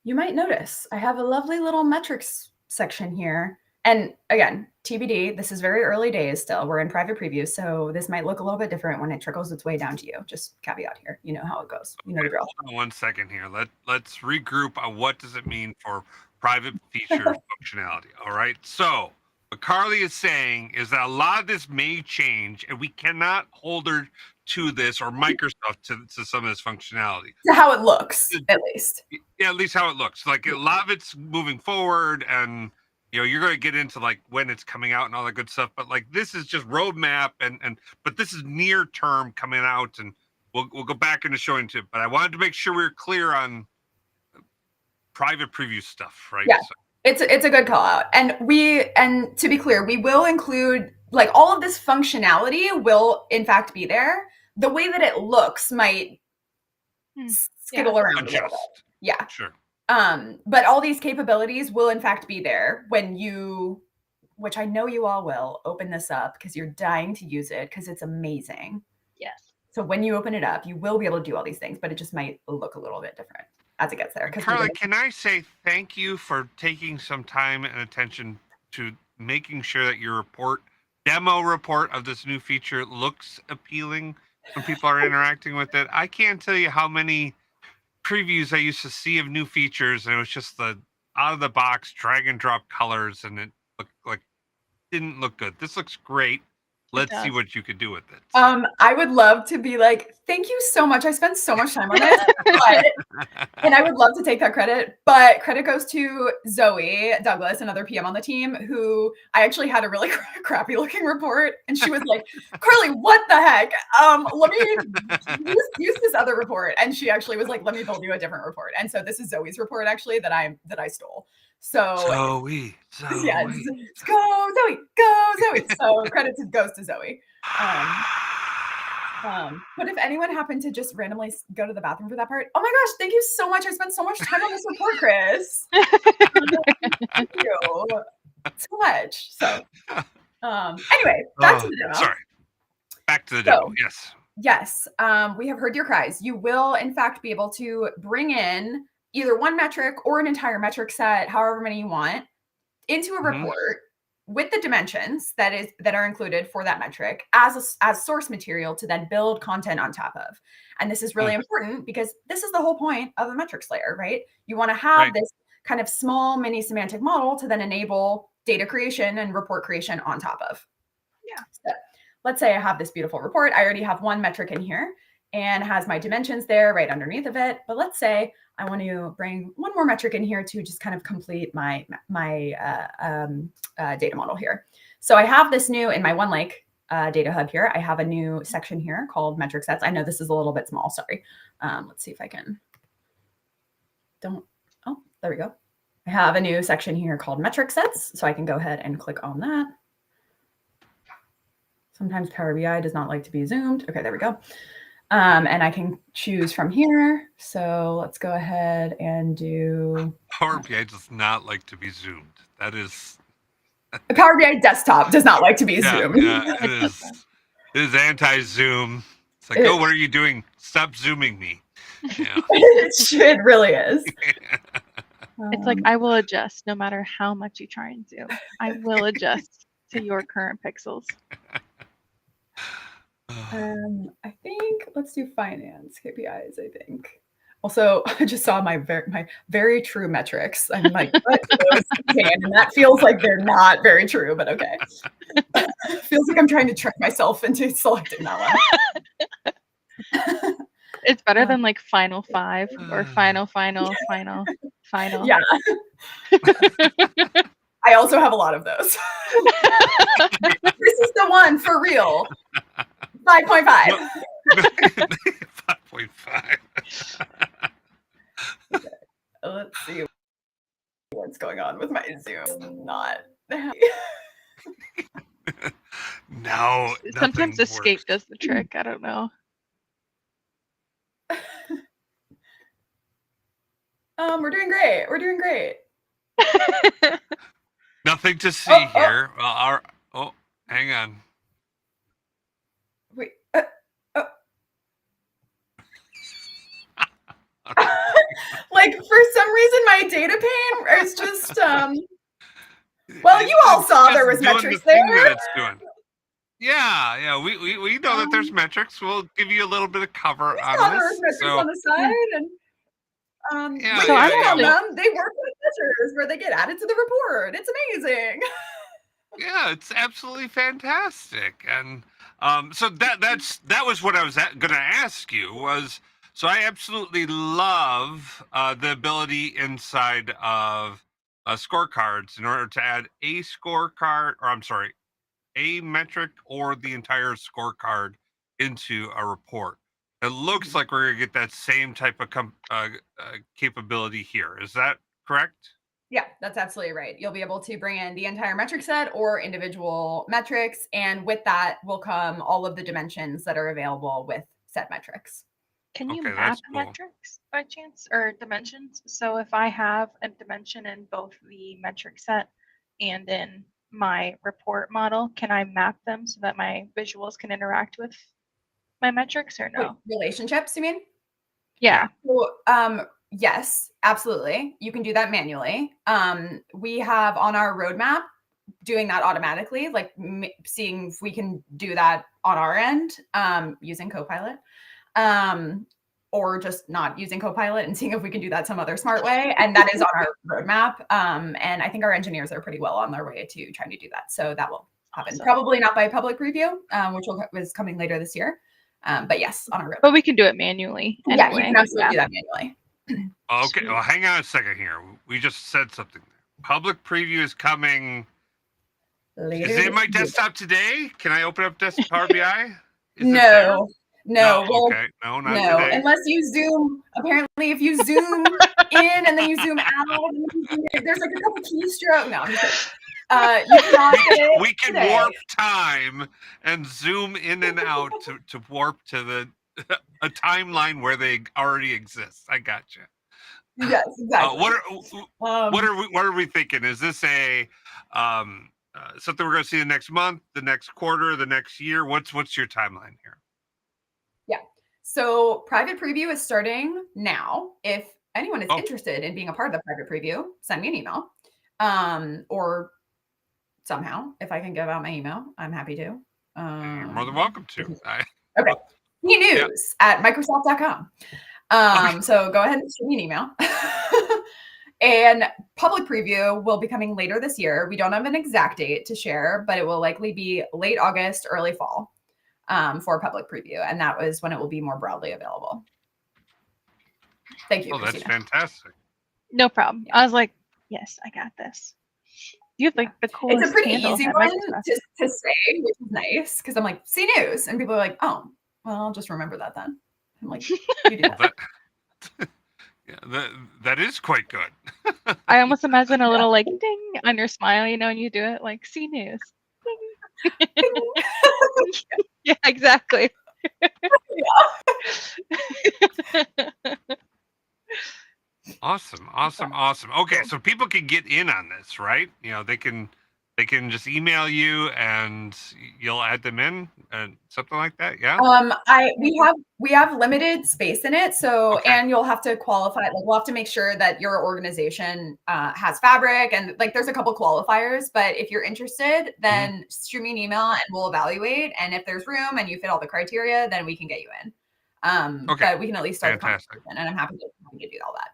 You might notice I have a lovely little metrics section here. And again, TBD, this is very early days still. We're in private preview, so this might look a little bit different when it trickles its way down to you. Just caveat here. You know how it goes. You know the drill. Hold on 1 second here. Let's regroup on what does it mean for private feature functionality. All right. So what Carly is saying is that a lot of this may change, and we cannot hold her to this or Microsoft to some of this functionality. To how it looks, at least. Yeah, at least how it looks. Like a lot of it's moving forward, and you're going to get into like when it's coming out and all that good stuff. But like this is just roadmap, but this is near term coming out, and we'll go back into showing it. But I wanted to make sure we were clear on private preview stuff, right? Yeah, so. It's a good call out, and to be clear, we will include like all of this functionality will in fact be there. The way that it looks might skittle around a little bit. Yeah, sure. But all these capabilities will in fact be there when you, which I know you all will, open this up because you're dying to use it because it's amazing. Yes. So when you open it up, you will be able to do all these things, but it just might look a little bit different as it gets there. Carly, can I say thank you for taking some time and attention to making sure that your demo report of this new feature looks appealing when people are interacting with it? I can't tell you how many previews I used to see of new features, and it was just the out of the box drag and drop colors, and it didn't look good. This looks great. Let's see what you could do with it. So. I would love to be like, thank you so much. I spent so much time on this, and I would love to take that credit, but credit goes to Zoe Douglas, another PM on the team, who I actually had a really crappy looking report, and she was like, Carly, what the heck? Let me use this other report. And she actually was like, let me build you a different report. And so this is Zoe's report actually that I stole. So Zoe. Yeah, go Zoe. So credit goes to Zoe. But if anyone happened to just randomly go to the bathroom for that part, oh my gosh, thank you so much. I spent so much time on this report, Chris. Thank you so much. So anyway, back to the demo. Sorry. Back to the demo. Yes. Yes. We have heard your cries. You will, in fact, be able to bring in either one metric or an entire metric set, however many you want, into a report with the dimensions that are included for that metric as source material to then build content on top of. And this is really important because this is the whole point of a metrics layer, right? You want to have this kind of small mini semantic model to then enable data creation and report creation on top of. Yeah. So let's say I have this beautiful report. I already have one metric in here and has my dimensions there right underneath of it. But let's say I want to bring one more metric in here to just kind of complete my data model here. So I have this new in my OneLake data hub here. I have a new section here called metric sets. I know this is a little bit small. Sorry. Let's see if I can. Oh, there we go. I have a new section here called metric sets. So I can go ahead and click on that. Sometimes Power BI does not like to be zoomed. Okay, there we go. And I can choose from here. So let's go ahead and do. Power BI does not like to be zoomed. That is. Power BI desktop does not like to be zoomed. Yeah, it is anti-zoom. It's like, what are you doing? Stop zooming me. Yeah. It really is. It's like, I will adjust no matter how much you try and zoom. I will adjust to your current pixels. I think let's do finance KPIs. I think. Also, I just saw my very true metrics. I'm like, what? And that feels like they're not very true, but okay. Feels like I'm trying to trick myself into selecting that one. It's better than like final 5 or final. Yeah. I also have a lot of those. This is the one for real. 5.5. 5.5. Okay. Let's see what's going on with my Zoom. Not happy. No. Sometimes escape does the trick. I don't know. We're doing great. We're doing great. Nothing to see here. Well, hang on. Wait. Like for some reason, my data pane is just. Well, you all saw there was metrics there. Yeah. We know that there's metrics. We'll give you a little bit of cover on this. There was metrics on the side, and they work with measures where they get added to the report. It's amazing. Yeah, it's absolutely fantastic. And so that was what I was going to ask you was. So I absolutely love the ability inside of scorecards in order to add a scorecard, or I'm sorry, a metric or the entire scorecard into a report. It looks like we're going to get that same type of capability here. Is that correct? Yeah, that's absolutely right. You'll be able to bring in the entire metric set or individual metrics. And with that will come all of the dimensions that are available with set metrics. Can you map metrics by chance or dimensions? So if I have a dimension in both the metric set and in my report model, can I map them so that my visuals can interact with my metrics or no? Relationships, you mean? Yeah. So, yes, absolutely. You can do that manually. We have on our roadmap doing that automatically, like seeing if we can do that on our end using Copilot. Or just not using Copilot and seeing if we can do that some other smart way. And that is on our roadmap. And I think our engineers are pretty well on their way to trying to do that. So that will happen. Awesome. Probably not by public preview, which is coming later this year. But yes, on our roadmap. But we can do it manually. Anyway. Yeah, you can absolutely do that manually. Okay, well, hang on a second here. We just said something. Public preview is coming. Later. Is it in my desktop today? Can I open up Power BI? No. No, well, okay. Not today. Unless you zoom. Apparently, if you zoom in and then you zoom out, and there's like a couple keystrokes. No, I'm kidding. We can warp time and zoom in and out to warp to a timeline where they already exist. I got you. Yes, exactly. What are we thinking? Is this a something we're going to see the next month, the next quarter, the next year? What's your timeline here? Yeah. So private preview is starting now. If anyone is interested in being a part of the private preview, send me an email. Or somehow, if I can give out my email, I'm happy to. You're more than welcome to. Okay. News at Microsoft.com. So go ahead and send me an email. And public preview will be coming later this year. We don't have an exact date to share, but it will likely be late August, early fall for public preview. And that was when it will be more broadly available. Thank you, Christina. That's fantastic. No problem. I was like, yes, I got this. You have like the coolest. It's a pretty easy one to say, which is nice because I'm like, see news. And people are like, oh, well, I'll just remember that then. I'm like, you do that. Yeah, that is quite good. I almost imagine a little like ding on your smile, you know, and you do it like see news. Yeah, exactly. Awesome. Okay, so people can get in on this, right? You know, they can just email you and you'll add them in and something like that. Yeah. We have limited space in it. So, and you'll have to qualify, like we'll have to make sure that your organization has fabric and like there's a couple qualifiers, but if you're interested, then shoot me an email and we'll evaluate. And if there's room and you fit all the criteria, then we can get you in. But we can at least start the conversation and I'm happy to do all that.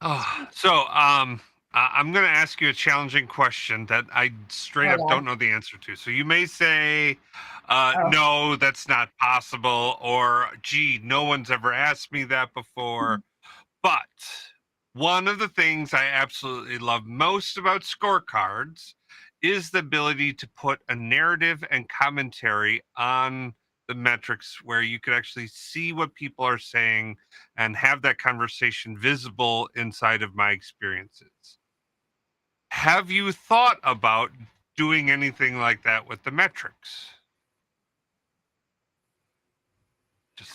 Oh, so I'm going to ask you a challenging question that I straight up don't know the answer to. So you may say, no, that's not possible, or gee, no one's ever asked me that before. But one of the things I absolutely love most about scorecards is the ability to put a narrative and commentary on the metrics where you could actually see what people are saying and have that conversation visible inside of my experiences. Have you thought about doing anything like that with the metrics?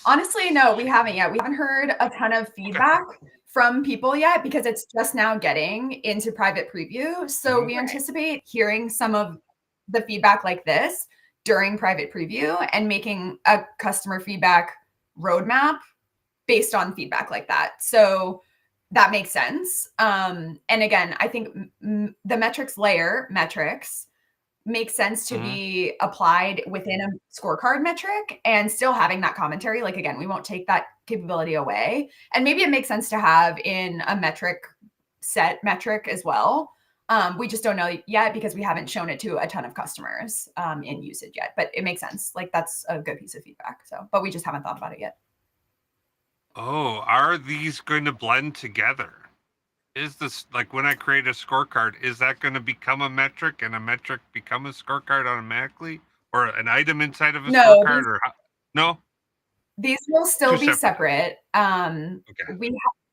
Honestly, no, we haven't yet. We haven't heard a ton of feedback from people yet because it's just now getting into private preview. So we anticipate hearing some of the feedback like this during private preview and making a customer feedback roadmap based on feedback like that. So that makes sense. And again, I think the metrics layer makes sense to be applied within a scorecard metric and still having that commentary. Like, again, we won't take that capability away. And maybe it makes sense to have in a metric as well. We just don't know yet because we haven't shown it to a ton of customers in usage yet, but it makes sense. Like that's a good piece of feedback. So, but we just haven't thought about it yet. Oh, are these going to blend together? Is this like when I create a scorecard, is that going to become a metric and a metric become a scorecard automatically or an item inside of a scorecard? No? These will still be separate.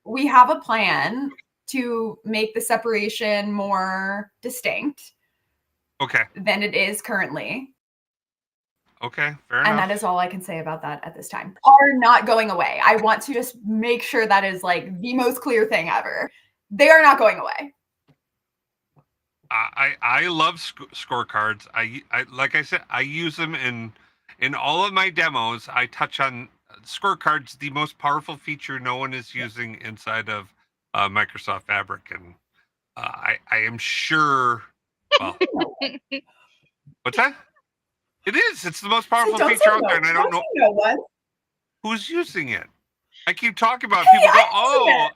We have a plan to make the separation more distinct than it is currently. Okay, fair enough. And that is all I can say about that at this time. Are not going away. I want to just make sure that is like the most clear thing ever. They are not going away. I love scorecards. I like I said, I use them in all of my demos. I touch on scorecards, the most powerful feature no one is using inside of Microsoft Fabric, and I am sure. Well, what's that? It is. It's the most powerful feature out there, and I don't know who's using it. I keep talking about it. People go, "Oh."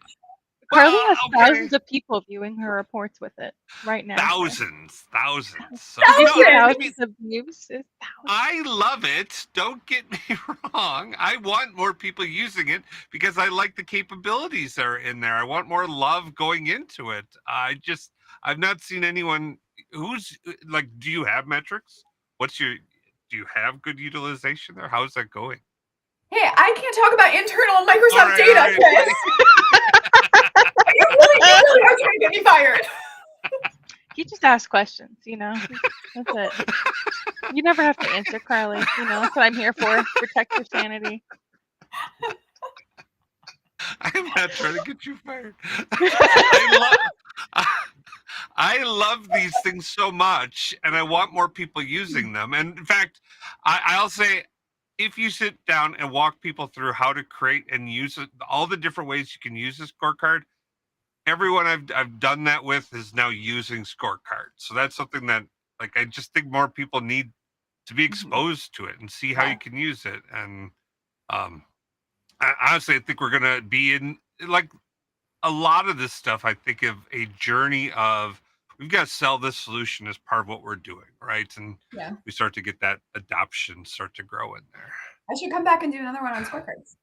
Carly has thousands of people viewing her reports with it right now. Thousands. So thousands of views. I love it. Don't get me wrong. I want more people using it because I like the capabilities that are in there. I want more love going into it. I've not seen anyone who's like, do you have metrics? Do you have good utilization there? How's that going? Hey, I can't talk about internal Microsoft data, Chris. You really are trying to get me fired. He just asks questions, you know. That's it. You never have to answer, Carly. You know, that's what I'm here for. Protect your sanity. I'm not trying to get you fired. I love these things so much, and I want more people using them. And in fact, I'll say, if you sit down and walk people through how to create and use it, all the different ways you can use a scorecard, everyone I've done that with is now using scorecards. So that's something that, like, I just think more people need to be exposed to it and see how you can use it. And honestly, I think we're gonna be in, like, a lot of this stuff. I think of a journey of, we've got to sell this solution as part of what we're doing, right? And we start to get that adoption start to grow in there. I should come back and do another one on scorecards.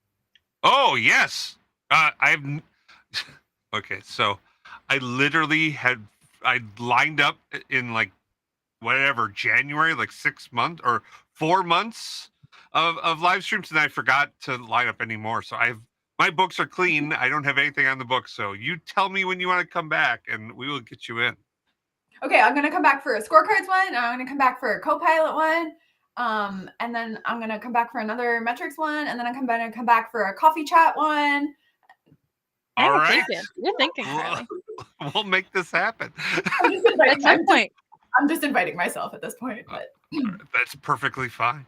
Oh yes, I've okay. So I literally I lined up in, like, whatever, January, like 6 months or 4 months of live streams, and I forgot to line up anymore. So my books are clean. I don't have anything on the book. So you tell me when you want to come back, and we will get you in. Okay, I'm gonna come back for a scorecards one. I'm gonna come back for a Copilot one. And then I'm gonna come back for another metrics one, and then I'm gonna come back for a coffee chat one. All right, you're thinking, Carly. We'll make this happen. I'm just inviting myself at this point, but that's perfectly fine.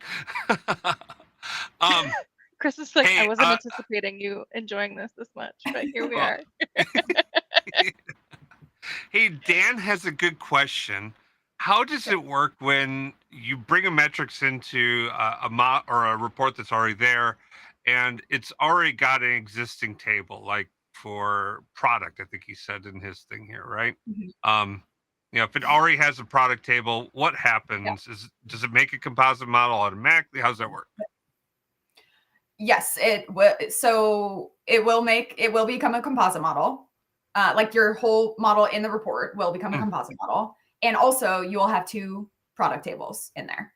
Chris is like, I wasn't anticipating you enjoying this much, but here we are. Hey, Dan has a good question. How does it work when you bring a metrics into a report that's already there, and it's already got an existing table, like for product? I think he said in his thing here, right? If it already has a product table, what happens? Does it make a composite model automatically? How does that work? Yes, it will. So it will become a composite model. Like your whole model in the report will become a composite model. And also you will have 2 product tables in there.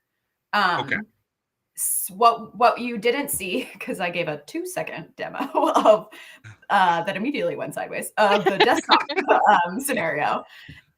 Okay. What you didn't see, because I gave a 2-second demo of that immediately went sideways, of the desktop scenario,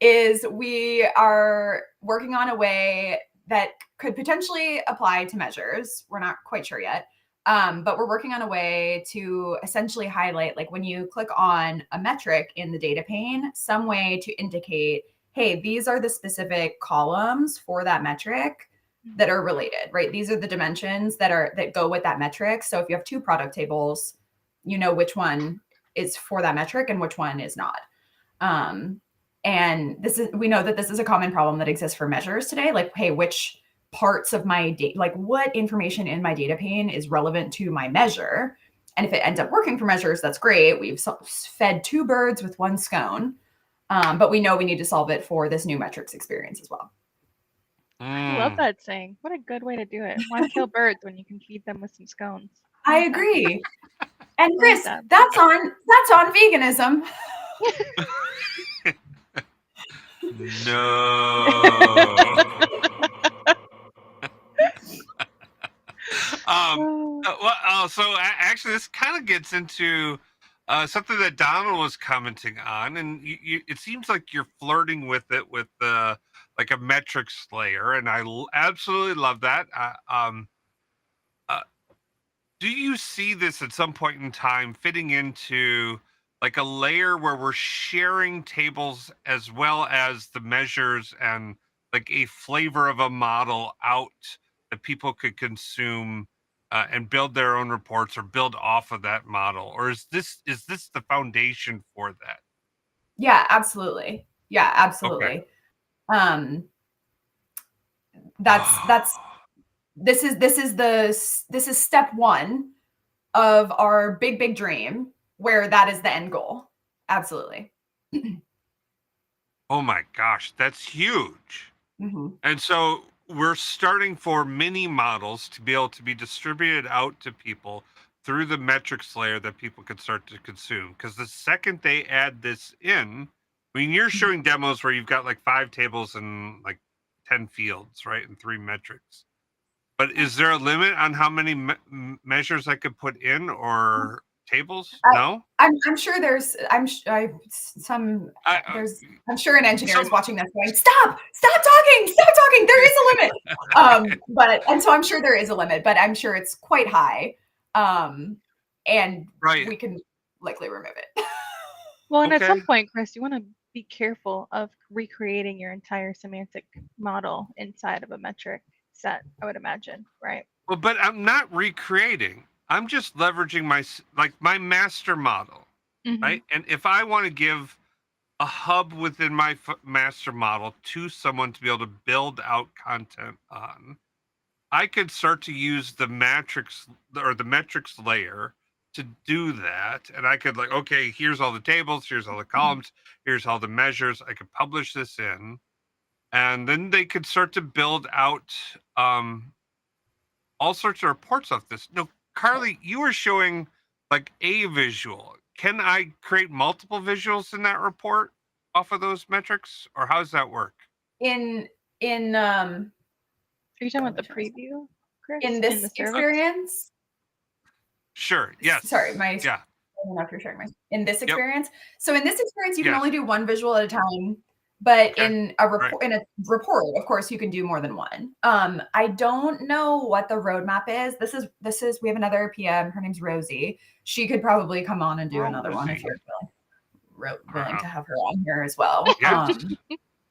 is we are working on a way that could potentially apply to measures. We're not quite sure yet. But we're working on a way to essentially highlight, like when you click on a metric in the data pane, some way to indicate, hey, these are the specific columns for that metric that are related, right? These are the dimensions that go with that metric. So if you have 2 product tables, you know which one is for that metric and which one is not. And we know that this is a common problem that exists for measures today. Like, hey, which parts of my data, like what information in my data pane is relevant to my measure? And if it ends up working for measures, that's great. We've fed 2 birds with 1 scone. But we know we need to solve it for this new metrics experience as well. I love that saying. What a good way to do it. Why kill birds when you can feed them with some scones? I agree. And Chris, that's on veganism. No. So actually, this kind of gets into something that Donald was commenting on, and it seems like you're flirting with it with like a metrics layer, and I absolutely love that. Do you see this at some point in time fitting into like a layer where we're sharing tables as well as the measures, and like a flavor of a model out that people could consume and build their own reports or build off of that model? Or is this the foundation for that? Yeah, absolutely. Yeah, absolutely. Okay. This is step 1 of our big dream, where that is the end goal. Absolutely. Oh my gosh, that's huge. And so we're starting for mini models to be able to be distributed out to people through the metrics layer that people can start to consume. Because the second they add this in, I mean, you're showing demos where you've got like 5 tables and like 10 fields, right? And 3 metrics. But is there a limit on how many measures I could put in, or tables? No, I'm sure there's I'm sure an engineer is watching this going, stop talking. There is a limit. And so I'm sure there is a limit, but I'm sure it's quite high. And we can likely remove it. Well, and at some point, Chris, you want to be careful of recreating your entire semantic model inside of a metric set, I would imagine, right? Well, but I'm not recreating. I'm just leveraging my master model, right? And if I want to give a hub within my master model to someone to be able to build out content on, I could start to use the matrix or the metrics layer to do that. And I could like, okay, here's all the tables, here's all the columns, here's all the measures. I could publish this in, and then they could start to build out all sorts of reports off this. No, Carly, you were showing like a visual. Can I create multiple visuals in that report off of those metrics, or how does that work? Are you talking about the preview, Chris? In this experience? Sure. Yes. Sorry, yeah. I don't know if you're sharing my in this experience. Yep. So in this experience, you can only do one visual at a time. But in a report, of course, you can do more than one. I don't know what the roadmap is. This is we have another PM. Her name's Rosie. She could probably come on and do another one if you're willing to have her on here as well. Yeah.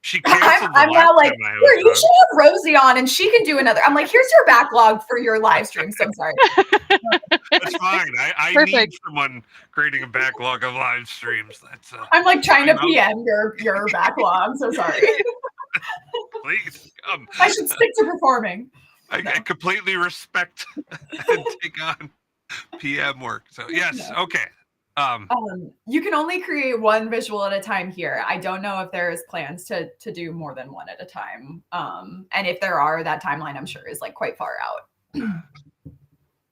She canceled I'm now like, here, you should have Rosie on and she can do another. I'm like, here's your backlog for your live stream. So I'm sorry. That's fine. I need someone creating a backlog of live streams. That's I'm like trying to PM your backlog. So sorry. Please come. I should stick to performing. I completely respect and take on PM work. So yes, okay. You can only create one visual at a time here. I don't know if there's plans to do more than one at a time. And if there are, that timeline I'm sure is like quite far out.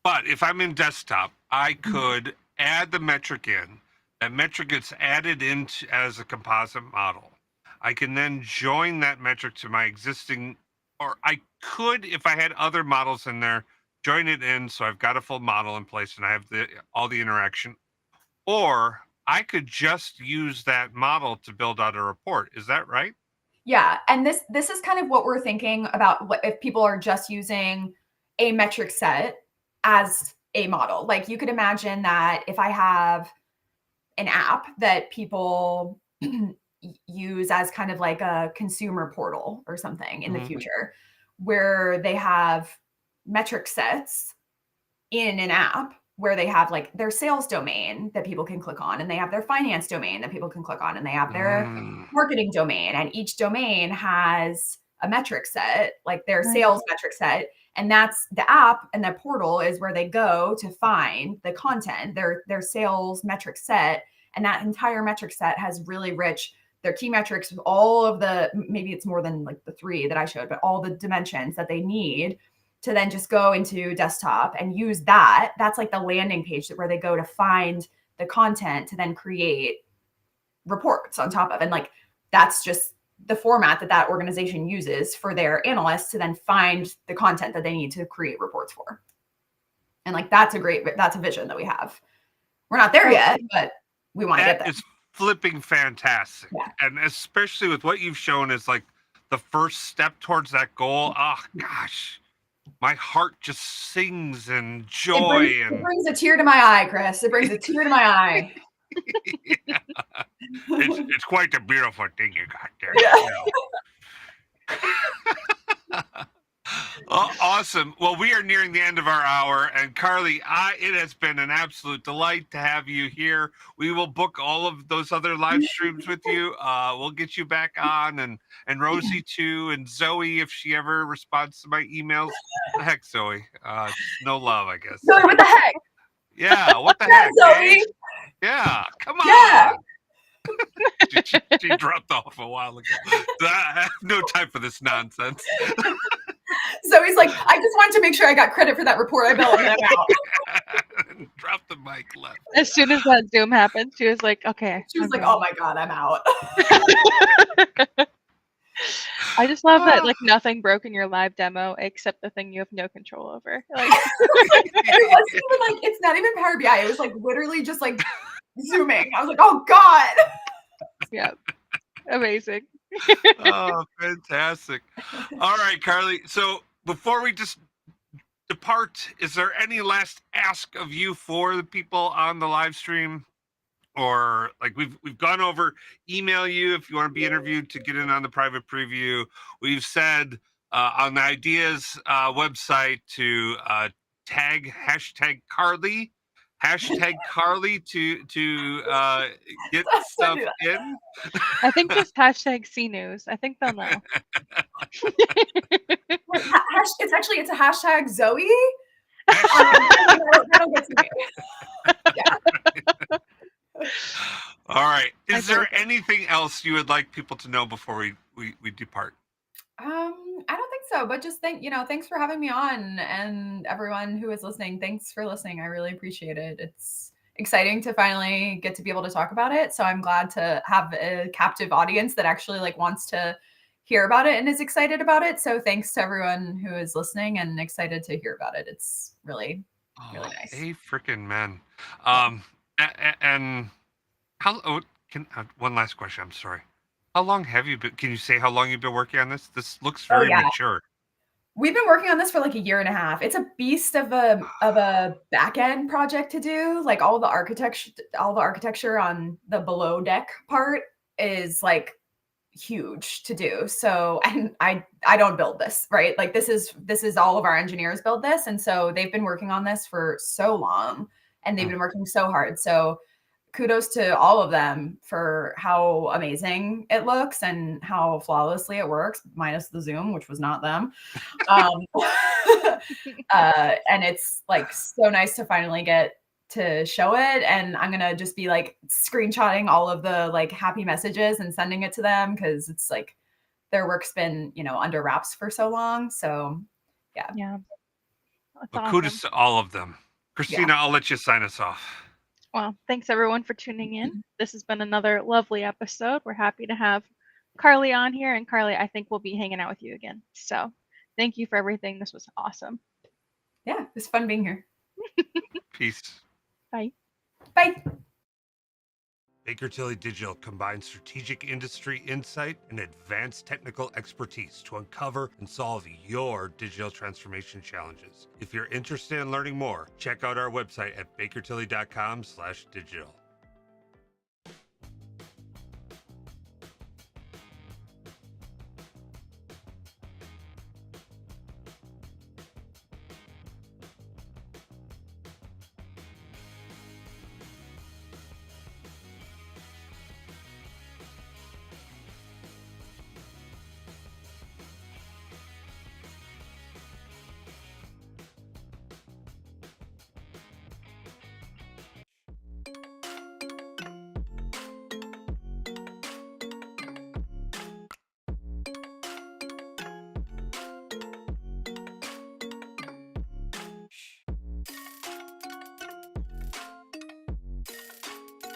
But if I'm in desktop, I could add the metric in. That metric gets added into as a composite model. I can then join that metric to my existing, or I could, if I had other models in there, join it in so I've got a full model in place and I have all the interaction. Or I could just use that model to build out a report. Is that right? Yeah. And this is kind of what we're thinking about if people are just using a metric set as a model. Like you could imagine that if I have an app that people use as kind of like a consumer portal or something in the future, where they have metric sets in an app where they have like their sales domain that people can click on, and they have their finance domain that people can click on, and they have their marketing domain, and each domain has a metric set, like their sales metric set. And that's the app, and the portal is where they go to find the content, their sales metric set. And that entire metric set has really rich, their key metrics, all of the, maybe it's more than like the 3 that I showed, but all the dimensions that they need to then just go into desktop and use that. That's like the landing page where they go to find the content to then create reports on top of. And like, that's just the format that organization uses for their analysts to then find the content that they need to create reports for. And like, that's a vision that we have. We're not there yet, but we want to get there. It's flipping fantastic. Yeah. And especially with what you've shown is like the first step towards that goal. Oh gosh. My heart just sings in joy. It brings a tear to my eye, Chris. It brings a tear to my eye. Yeah. It's quite a beautiful thing you got there. Yeah. Oh, awesome. Well, we are nearing the end of our hour, and Carly, it has been an absolute delight to have you here. We will book all of those other live streams with you. We'll get you back on, and Rosie too, and Zoe if she ever responds to my emails. What the heck, Zoe? No love, I guess. Zoe, what the heck? Yeah, what the heck, Zoe? Yeah, come on. Yeah. She dropped off a while ago. I have no time for this nonsense. Zoe's like, I just wanted to make sure I got credit for that report I built, and I'm out. Drop the mic left. As soon as that Zoom happened, she was like, okay. She was like, oh my God, I'm out. I just love that like nothing broke in your live demo except the thing you have no control over. Like it wasn't even like, it's not even Power BI. It was like literally just like zooming. I was like, oh God. Yeah. Amazing. Oh, fantastic. All right, Carly. So before we just depart, is there any last ask of you for the people on the live stream? or like we've gone over email you if you want to be interviewed to get in on the private preview. We've said on the ideas website to tag hashtag Carly to get stuff in. I think just hashtag CNews. I think they'll know. It's a hashtag Zoe. That'll get to me. Yeah. All right. Is there anything else you would like people to know before we depart? I don't think so, but just thanks for having me on, and everyone who is listening, thanks for listening. I really appreciate it. It's exciting to finally get to be able to talk about it. So I'm glad to have a captive audience that actually wants to hear about it and is excited about it. So thanks to everyone who is listening and excited to hear about it. It's really nice. Hey, freaking man. And how? One last question. I'm sorry. How long have you been? Can you say how long you've been working on this? This looks very mature. We've been working on this for a year and a half. It's a beast of a back end project to do. All the architecture on the below deck part is huge to do. So, and I don't build this, right? This is all of our engineers build this, and so they've been working on this for so long, and they've been working so hard. So kudos to all of them for how amazing it looks and how flawlessly it works, minus the Zoom, which was not them. And it's so nice to finally get to show it. And I'm gonna just be screenshotting all of the happy messages and sending it to them, because it's their work's been under wraps for so long. So yeah. That's Well, awesome. kudos to all of them. Christina, I'll let you sign us off. Well, thanks everyone for tuning in. This has been another lovely episode. We're happy to have Carly on here, and Carly, I think we'll be hanging out with you again. So thank you for everything. This was awesome. Yeah, it was fun being here. Peace. Bye. Bye. Baker Tilly Digital combines strategic industry insight and advanced technical expertise to uncover and solve your digital transformation challenges. If you're interested in learning more, check out our website at bakertilly.com/digital.